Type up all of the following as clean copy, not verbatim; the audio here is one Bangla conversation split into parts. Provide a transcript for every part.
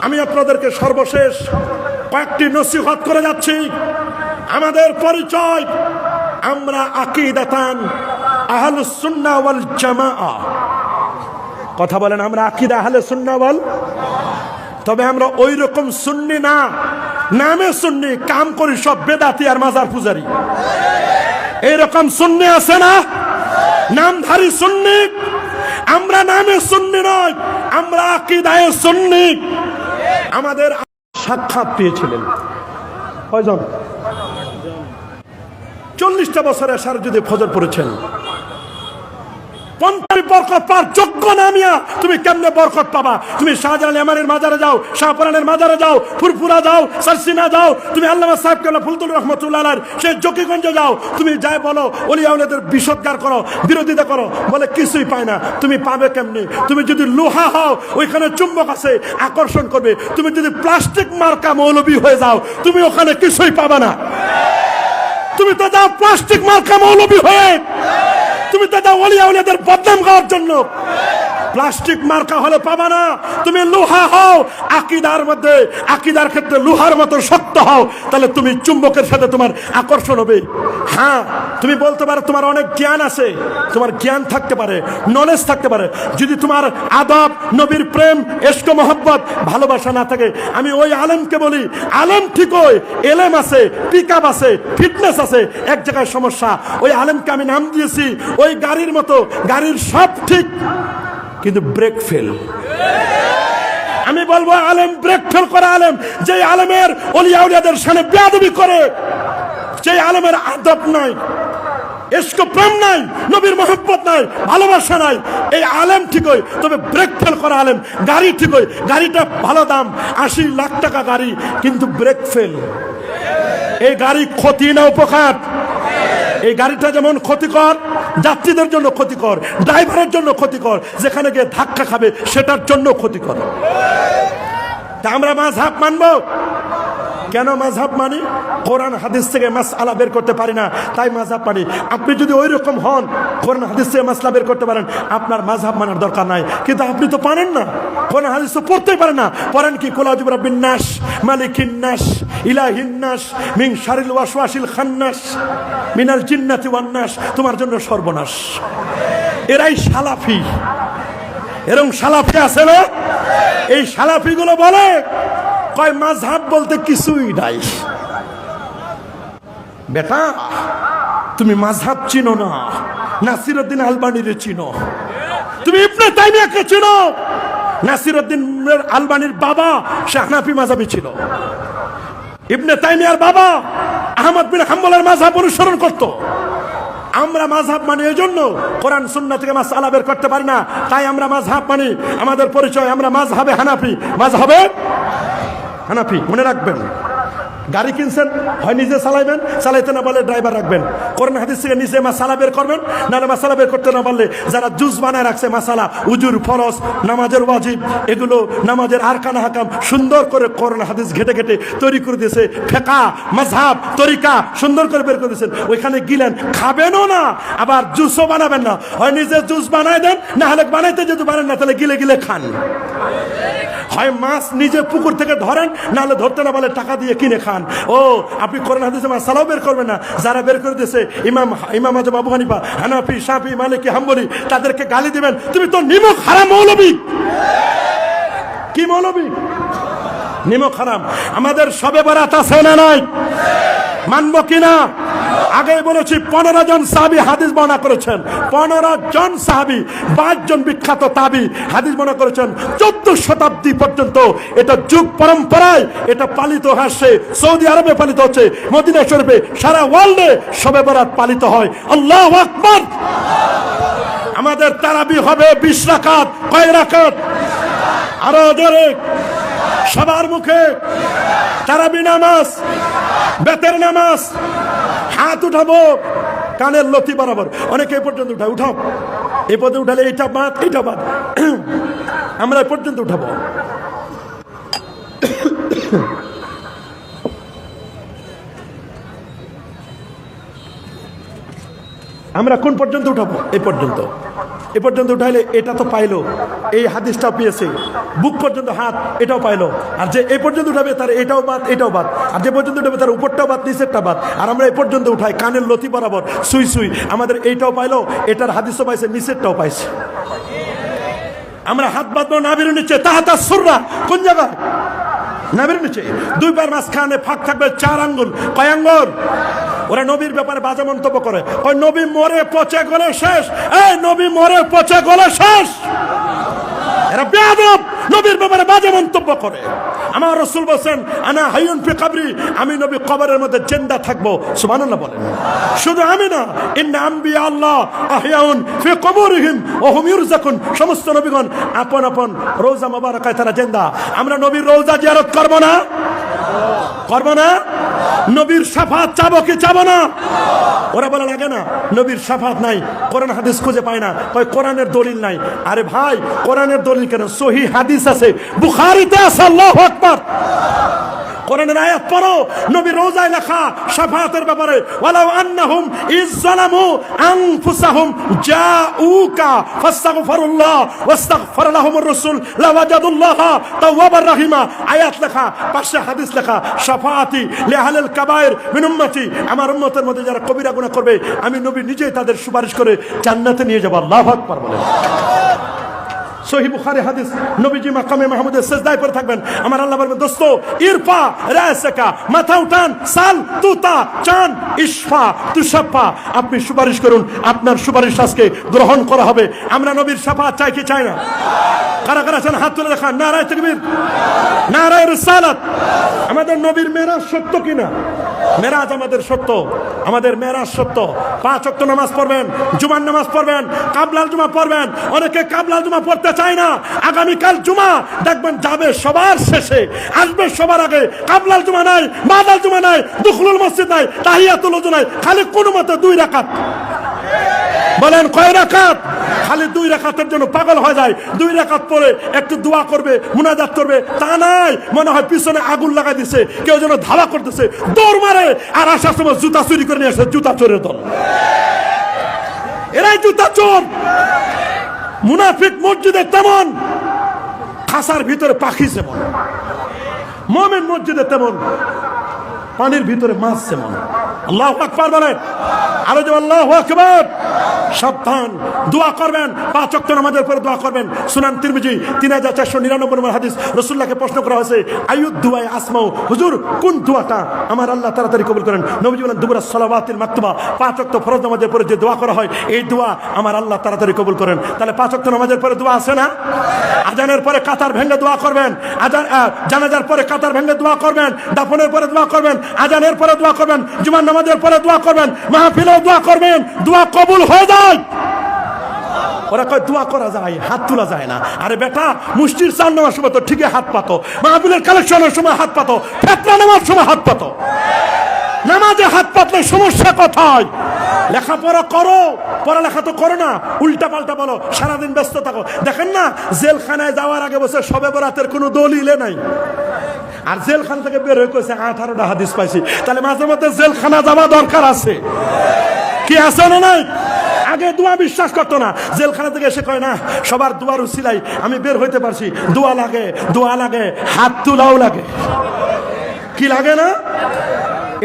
আমি আপনাদেরকে সর্বশেষ কয়েকটি নসিহত করে যাচ্ছি। আমাদের পরিচয়, আমরা আকীদাতান আহলুস সুন্নাহ ওয়াল জামাআ। কথা বলেন, আমরা আকীদা আহলুস সুন্নাহ ওয়াল, তবে আমরা ওই রকম সুন্নি না, নামে সুন্নি, কাম করি সব বেদাতি আর মাজার পূজারি। এইরকম সুন্নি আছে না, নামধারী সুন্নি। আমরা নামে সুন্নি নয়, আমরা আকীদায়ে সুন্নি। আমাদের সাক্ষাৎ পেয়েছিলেন কয়জন? 40টা বছর এশার যদি ফজর পড়েছেন, 50 বরকত পাওয়ার যোগ্য না মিয়া, তুমি কেমনে বরকত পাবা? তুমি শাহজালাল ইয়ামানির মাজারে যাও, শাহপুরানের মাজারে যাও, ফুরফুরা যাও, সারসিনা যাও, তুমি আল্লামা সাহেব কেবলা ফুলতুল রহমতুল্লাহ আলাইহির সেই জকিগঞ্জে যাও, তুমি যাই বলো ওলিয়া আউলিয়াদের বিসৎকার করো, বিরোধিতা করো, বলে কিছুই পায় না। তুমি পাবে কেমনে? তুমি যদি লোহা হও, ওইখানে চুম্বক আছে, আকর্ষণ করবে। তুমি যদি প্লাস্টিক মার্কা মৌলবী হয়ে যাও, তুমি ওখানে কিছুই পাবা না। তুমি তো যাও প্লাস্টিক মার্কা মৌলবী হয়ে, তুমি তো যাও ওলিয়া আউলিয়াদের বদনাম গাওয়ার জন্য। প্লাস্টিক মার্কা হলে পাবা না। তুমি লোহা হও, আকীদার মধ্যে, আকীদার ক্ষেত্রে লোহার মতো শক্ত হও, তাহলে তুমি চুম্বকের সাথে তোমার আকর্ষণ হবে। হ্যাঁ, তুমি বলতে পারো তোমার অনেক জ্ঞান আছে, তোমার জ্ঞান থাকতে পারে, নলেজ থাকতে পারে, যদি তোমার আদব, নবীর প্রেম, ইশক মহব্বত, ভালোবাসা না থাকে। আমি ওই আলেমকে বলি, আলেম ঠিকই, এলেম আছে, পিকআপ আছে, ফিটনেস আছে, এক জায়গায় সমস্যা। ওই আলেমকে আমি নাম দিয়েছি ওই গাড়ির মতো, গাড়ির সব ঠিক কিন্তু ব্রেক ফেল। আমি বলবো আলেম ব্রেক ফেল করা আলেম, যে আলেমের ওলিয়া আউলিয়াদের সামনে বেয়াদবি করে, যে আলেমের আদব নাই, ইশক প্রেম নাই, নবীর মহব্বত নাই, ভালোবাসা নাই, এই আলেম ঠিকই, তবে ব্রেক ফেল করা আলেম। গাড়ি ঠিকই, গাড়িটা ভালো দাম, 80 লাখ টাকা গাড়ি, কিন্তু ব্রেক ফেল। এই গাড়ি ক্ষতি না উপকার? এই গাড়িটা যেমন ক্ষতিকর, যাত্রীদের জন্য ক্ষতিকর, ড্রাইভারের জন্য ক্ষতিকর, যেখানে গিয়ে ধাক্কা খাবে সেটার জন্য ক্ষতিকর। তা আমরা মাযহাব মানবো কেন? মাযহাব মানি কোরআন হাদিস থেকে মাসআলা বের করতে পারি না, তাই মাযহাব মানি। আপনি যদি ওই রকম হন, কোরআন হাদিস থেকে মাসলা বের করতে পারেন, আপনার মাযহাব মানার দরকার নাই। কিন্তু আপনি তো পারেন না, কোরআন হাদিস তো পড়তেই পারেন না। পড়েন কি? কুল আউযু বিরাব্বিন নাস, মালিকিন নাস, ইলাহিন নাস, মিন শারিল ওয়াসওয়াসিল খান্নাস, মিনাল জিন্নাতি ওয়ান নাস। তোমার জন্য সর্বনাশ। এরাই সালাফি। এরকম সালাফি আছে না? এই সালাফিগুলো বলে কয় মাযহাব বলতে কিছুই নাই। বেটা, তুমি মাযহাব চিনো না, নাসিরউদ্দিন আলবানীরে চিনো, তুমি ইবনে তাইমিয়াকে চিনো। নাসিরউদ্দিন আলবানীর বাবা সে হানাফি মাযহাবী ছিল। ইবনে তাইমিয়ার বাবা আহমদ বিন হাম্বলের মাযহাব অনুসরণ করত। আমরা মাযহাব মানি, এই জন্য কোরআন সুন্নাহ থেকে মাসআলা বের করতে পারি না, তাই আমরা মাযহাব মানি। আমাদের পরিচয়, আমরা মাযহাবে হানাফি। মাযহাবে হানাফি, মনে রাখবেন। গাড়ি কিনছেন, হয় নিজে চালাইবেন, চালাইতে না পারলে ড্রাইভার রাখবেন। কোরআন হাদিস থেকে নিজে মাসালা বের করবেন, নাহলে মাসালা বের করতে না পারলে যারা জুজ বানায় রাখছে মাসালা, উজুর, ফরজ, নামাজের ওয়াজিব, এগুলো নামাজের আরকান হাকাম সুন্দর করে কোরআন হাদিস ঘেটে ঘেটে তৈরি করে দিয়েছে। ফিকহ, মাযহাব, তরিকা সুন্দর করে বের করে দিয়েছেন। ওইখানে গিলেন, খাবেনও না, আবার জুসও বানাবেন না। হয় নিজে জুস বানাই দেন, না হলে বানাইতে যদি পারেন না, তাহলে গিলে গিলে খান। হয় মাছ নিজে পুকুর থেকে ধরেন, নাহলে ধরতে না পারলে টাকা দিয়ে কিনে খান। ও, আপনি কোরআন হাদিসে মাসালাও বের করবেন না। যারা বের করে দিয়েছে, ইমাম আজম আবু হানিফা, হানাফি, শাফি, মালিকি, হাম্বলি, তাদেরকে গালি দিবেন, তুমি তো নিমক হারাম মৌলবী। কি মৌলবী? নিমক হারাম। আমাদের শবে বরাত আছে না নাই? মানবো কিনা? আগেই বলেছি 15 জন সাহাবী হাদিস বর্ণনা করেছেন। 15 জন সাহাবী, 5 জন বিখ্যাত তাবী হাদিস বর্ণনা করেছেন। 14 শতাব্দী পর্যন্ত এটা যুগ পরম্পরায় এটা পালিত আসছে। সৌদি আরবে পালিত হচ্ছে, মদিনা শরীফে, সারা ওয়ার্ল্ডে শবে বরাত পালিত হয়। আল্লাহু আকবার। আমাদের তারাবি হবে 20 রাকাত। কয় রাকাত? আরো জোরে, সবার মুখে। তারাবি নামাজ, বেতের নামাজ। হাত উঠাবো কানের লতি বরাবর। অনেকে এই পর্যন্ত উঠায়, উঠাও। এই পর্যন্ত উঠালে এইটা বাদ, এইটা বাদ। আমরা এই পর্যন্ত উঠাবো। আমরা কোন পর্যন্ত উঠাবো? এই পর্যন্ত। এ পর্যন্ত উঠাইলে এটা তো পাইলো, এই হাদিসটাও পেয়েছে, বুক পর্যন্ত হাত এটাও পাইলো, আর যে এই পর্যন্ত উঠাবে তার এটাও বাদ এটাও বাদ, আর যে পর্যন্ত উঠাবে তার উপরটাও বাদ নিচেরটা বাদ, আর আমরা এই পর্যন্ত উঠাই কানের লতি বরাবর সুই সুই, আমাদের এইটাও পাইলো, এটার হাদিসও পাইছে, নিচেরটাও পাইছে। আমরা হাত বাঁধবো নাভির নিচে, তাহাতা সুররা, কোন জায়গায়? নাভির নিচে। দুই পায়ের মাঝখানে ফাঁক থাকবে 4 আঙ্গুল। কয় আঙ্গুল? ওরা নবীর ব্যাপারে বাজে মন্তব্য করে, ওই নবী মরে পচে গলে শেষ, এই নবী মরে পচে গলে শেষ। এরা বেয়াদব, নবীর ব্যাপারে বাজে মন্তব্য করে। আমার রাসূল বলেন, আনা হাইয়ুন ফি কবরি, আমি নবী কবরের মধ্যে জিন্দা থাকবো। সুবহানাল্লাহ বলেন। শুধু আমি না, ইন্না আম্বিয়া আল্লাহ আহইয়াউন ফি কবরিহিম ওয়া হুম ইরযাকুন, সমস্ত নবীগণ আপন আপন রওজা মুবারাকায় তারা জিন্দা। আমরা নবীর রওজা জিয়ারত করব না? করব না? নবীর শাফাত চাবো কি চাবো না? ওরা বলে লাগে না নবীর শাফাত নাই, কোরআন হাদিস খুঁজে পায় না, কয় কোরআনের দলিল নাই। আরে ভাই, কোরআনের দলিল কেন? সহিহ হাদিস আছে, বুখারীতে আছে। আল্লাহু আকবার। কোরআনের আয়াত পড়ো, নবীর রওজায় লেখা শাফাতের ব্যাপারে, ওয়ালাউ আন্নাহুম ইজ যালামু আনফুসাহুম জাউকা ফাস্তাগফিরুল্লাহ ওয়াস্তাগফার লাহুমুর রাসূল লাওয়াজাদুল্লাহা তাওয়াবার রাহিমা। আয়াত লেখা, পাশে হাদিস লেখা, শাফাআতি লিআহলিল কাবায়ের মিন উম্মতি, আমার উম্মতের মধ্যে যারা কবিরা গুনাহ করবে আমি নবী নিজেই তাদের সুপারিশ করে জান্নাতে নিয়ে যাব। আল্লাহু আকবার বলেন। সহিহ বুখারী হাদিস, নবীজি মাকামে মাহমুদের সিজদায় পড়ে থাকবেন, আমার আল্লাহ বলবেন, দোস্ত ইরফা রাসাকা, মাথা উঠান, সাল তুতা চান ইশফা তুশাফা, আপনি সুপারিশ করুন, আপনার সুপারিশ আজকে গ্রহণ করা হবে। আমরা নবীর শাফাত চাই কি চাই না? কারা কারা চান হাত তুলে দেখান। নারায়ে তাকবীর, নারায়ে রিসালাত। আমাদের নবীর মেরাজ সত্য কিনা? মেরাজ আমাদের সত্য, আমাদের মেরাজ সত্য। 5 ওয়াক্ত নামাজ পড়বেন, জুমার নামাজ পড়বেন, কাবলাল জুমা পড়বেন। অনেকে কাবলাল জুমা পড়তে চায় না। আগামীকাল জুমা দেখবেন যাবে সবার শেষে, আসবে সবার আগে। কাবলাল জুমা নাই, বাদাল জুমা নাই, দুখলুল মসজিদ নাই, তাহিয়াতুল ওযু নাই, খালি কোন মতে 2 রাকাত। বলেন কয় রাকাত? খালি 2 রাকাতের জন্য পাগল হয়ে যায়। 2 রাকাত পরে একটু দোয়া করবে, মুনাজাত করবে, তা নাই। মনে হয় পিছনে আগুন লাগাই দিছে, কেউ যেন ধাওয়া করতেছে, দৌড় মারে, আর আসার সময় জুতা চুরি করে নিয়ে আসে। জুতা চোরের দল, এরাই জুতা চোর। মুনাফিক মসজিদে তেমন, খাসার ভিতরে পাখি যেমন, মুমিন মসজিদে তেমন, পানির ভিতরে মাছ যেমন। আল্লাহু আকবার বলেন, আরো যে আল্লাহু আকবার। সাবধান, দোয়া করবেন, 5 ওয়াক্ত নামাজের পরে দোয়া করবেন। সুনান তিরমিজি 3499 নম্বর হাদিস, রাসূলুল্লাহকে প্রশ্ন করা হয়েছে, আইয়ুদ দুআই আসমাউ, হুজুর কোন দোয়াটা আমার আল্লাহ তাড়াতাড়ি কবুল করেন? নবীজি বলেন, দুবুরাস সালাওয়াতিল মাকতুবা, 5 ওয়াক্ত ফরজ নামাজের পরে যে দোয়া করা হয়, এই দোয়া আমার আল্লাহ তাড়াতাড়ি কবুল করেন। তাহলে 5 ওয়াক্ত নামাজের পরে দোয়া আছে না? আজানের পরে কাতার ভেঙে দোয়া করবেন, জানাজার পরে কাতার ভেঙে দোয়া করবেন, দাফনের পরে দোয়া করবেন, আজানের পরে দোয়া করবেন, জুমার নামাজের পরে দোয়া করবেন, মাহফিলেও দোয়া করবেন, দোয়া কবুল হয়ে যায়। ওরা কয় দোয়া করা যায়, হাত তোলা যায় না। আরে বেটা, মুষ্টির চাল নেওয়ার সময় তো ঠিকই হাত পাতো, মাহফিলের কালেকশনের সময় হাত পাতো, ফেতনা নেওয়ার সময় হাত পাতো। নামাজে হাত পাতলে সমস্যা কোথায়? লেখাপড়া করো, পড়ালেখা তো করো না, উল্টা পাল্টা বলো, সারাদিন ব্যস্ত থাকো। দেখেন না, জেলখানায় যাওয়ার আগে বসে শবে বরাতের কোনো দলিলে নাই, আর জেলখানা থেকে বের হয়ে কইছে 18টা হাদিস পাইছি। তাহলে মাঝে মধ্যে জেলখানা যাওয়া দরকার আছে কি আছে না নাই? আগে দোয়া বিশ্বাস করতো না, জেলখানা থেকে এসে কয় না সবার দোয়ার উসিলাই আমি বের হইতে পারছি। দোয়া লাগে, দোয়া লাগে, হাত তোলাও লাগে। কি লাগে না?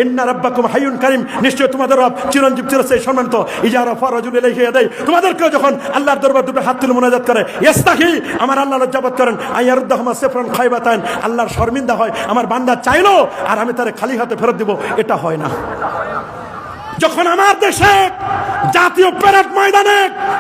ইন্না রাব্বাকুম হাইয়ুন কারীম, নিশ্চয় তোমাদের রব চিরঞ্জীব চিরস্থায়ী সম্মানিত। ইজা রাফা রাজুল ইলাইহি ইয়াদাই, তোমাদেরকে যখন আল্লাহর দরবার দুটো হাত তুলে মুনাজাত করে, ইস্তাহি, আমার আল্লাহ লজ্জাবোধ করেন, আইয়ারুদ্দাহুমা সিফরান খায়বাতান, আল্লাহর শর্মিন্দা হয় আমার বান্দা চাইলো আর আমি তারে খালি হাতে ফেরত দিব, এটা হয় না। যখন আমার দেশে জাতীয় প্যারেড ময়দানে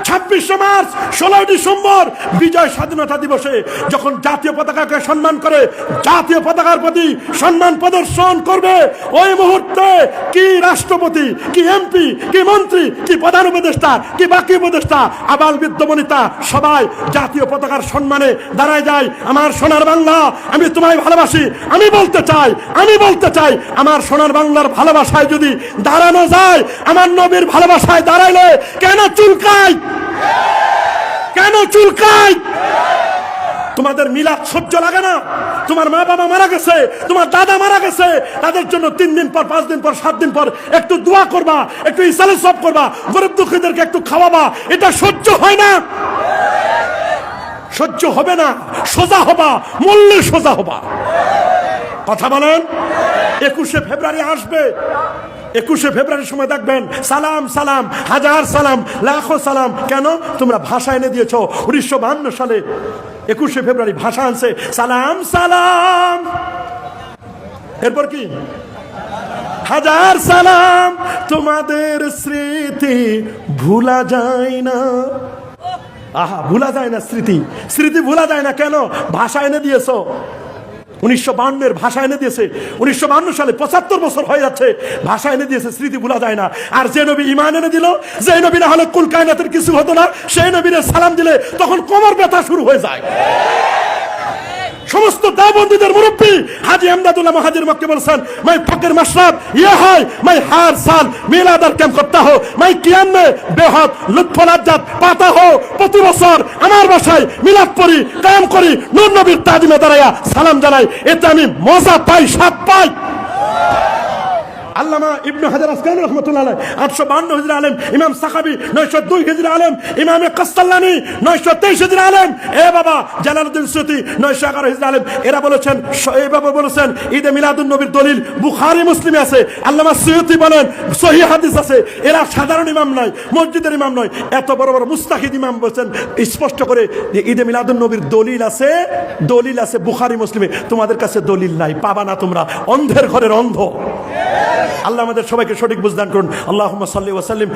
26শে মার্চ 16 ডিসেম্বর বিজয় স্বাধীনতা দিবসে যখন জাতীয় পতাকাকে সম্মান করে, জাতীয় পতাকার প্রতি সম্মান প্রদর্শন করবে, ওই মুহূর্তে কি রাষ্ট্রপতি, কি এমপি, কি মন্ত্রী, কি প্রধান উপদেষ্টা, কি বাকি উপদেষ্টা, আবাল বৃদ্ধ বনিতা সবাই জাতীয় পতাকার সম্মানে দাঁড়ায় যায়। আমার সোনার বাংলা, আমি তোমায় ভালোবাসি। আমি বলতে চাই আমার সোনার বাংলার ভালোবাসায় যদি দাঁড়ানো যায়, আমার নবীর ভালোবাসায় দাঁড়াইলে কেন চুলকাই? কেন চুলকাই? তোমাদের মিলাদ সহ্য লাগে না? তোমার মা বাবা মারা গেছে, তোমার দাদা মারা গেছে, তাদের জন্য 3 দিন পর, 5 দিন পর, 7 দিন পর একটু দোয়া করবা, একটু ইসালে সব করবা, গরিব দুঃখীদেরকে একটু খাওয়াবা, এটা সহ্য হয় না? সহ্য হবে না, সোজা হবা, মূল্যে সোজা হবা। কথা বলেন। 21শে ফেব্রুয়ারি আসবে, 21শে ফেব্রুয়ারির সময় দেখবেন সালাম সালাম, হাজার সালাম, লাখো সালাম। কেন? তোমরা ভাষা এনে দিয়েছ। 1952 সালে 21শে ফেব্রুয়ারি ভাষা আনছে সালাম সালাম, এরপর কি? হাজার সালাম। তোমাদের স্মৃতি ভুলা যায় না। আহা, ভুলা যায় না স্মৃতি, স্মৃতি ভুলা যায় না। কেন? ভাষা এনে দিয়েছো। 1952 ভাষা এনে দিয়েছে। 1952 সালে 75 বছর হয়ে যাচ্ছে, ভাষা এনে দিয়েছে, স্মৃতি ভুলা যায় না। আর যে নবী ঈমান এনে দিল, যে নবী না হলে কুল কায়নাতের কিছু হতো না, সেই নবীর সালাম দিলে তখন কোমর ব্যথা শুরু হয়ে যায়। সমস্ত দাবন্দিদের মুরব্বী হাজী আমদাদুল্লাহ মুহাজির মক্কি বলছেন, मैं फकर मशरब ये है, मैं हर साल मिलाद और कैंप करता हूं, मैं कियाम में बेहद लुत्फ लज्जत पाता हूं। প্রতি বছর আমার বাসায় মিলাদ পড়ি, কায়াম করি, নূর নবীর তাজিমে দাঁড়ায়া সালাম জানাই, এতে আমি মজা পাই, স্বাদ পাই। আল্লামা ইবনে হাজার আসকালানী রাহমাতুল্লাহ আলাইহি 852 হিজরি আলেম, ইমাম সাখাবী 902 হিজরি আলেম, ইমামে কাসসাল্লানী 923 হিজরি আলেম, এ বাবা জালালউদ্দিন সুয়ুতী 911 হিজরি আলেম। এরা বলেছেন, এইভাবে বলেছেন ঈদে মিলাদুন নবীর দলিল বুখারী মুসলিমে আছে। আল্লামা সুয়ুতী বলেন সহিহ হাদিস আছে। এরা সাধারণ ইমাম নয়, মসজিদের ইমাম নয়, এত বড় বড় মুস্তাহিদ ইমাম বলেছেন স্পষ্ট করে যে ঈদে মিলাদুন নবীর দলিল আছে, দলিল আছে বুখারী মুসলিমে। তোমাদের কাছে দলিল নাই, পাবা না, তোমরা অন্ধের ঘরের অন্ধ। আল্লাহ আমাদের সবাইকে সঠিক বুঝদান করুন। আল্লাহুম্মা সাল্লি ওয়া সাল্লিম।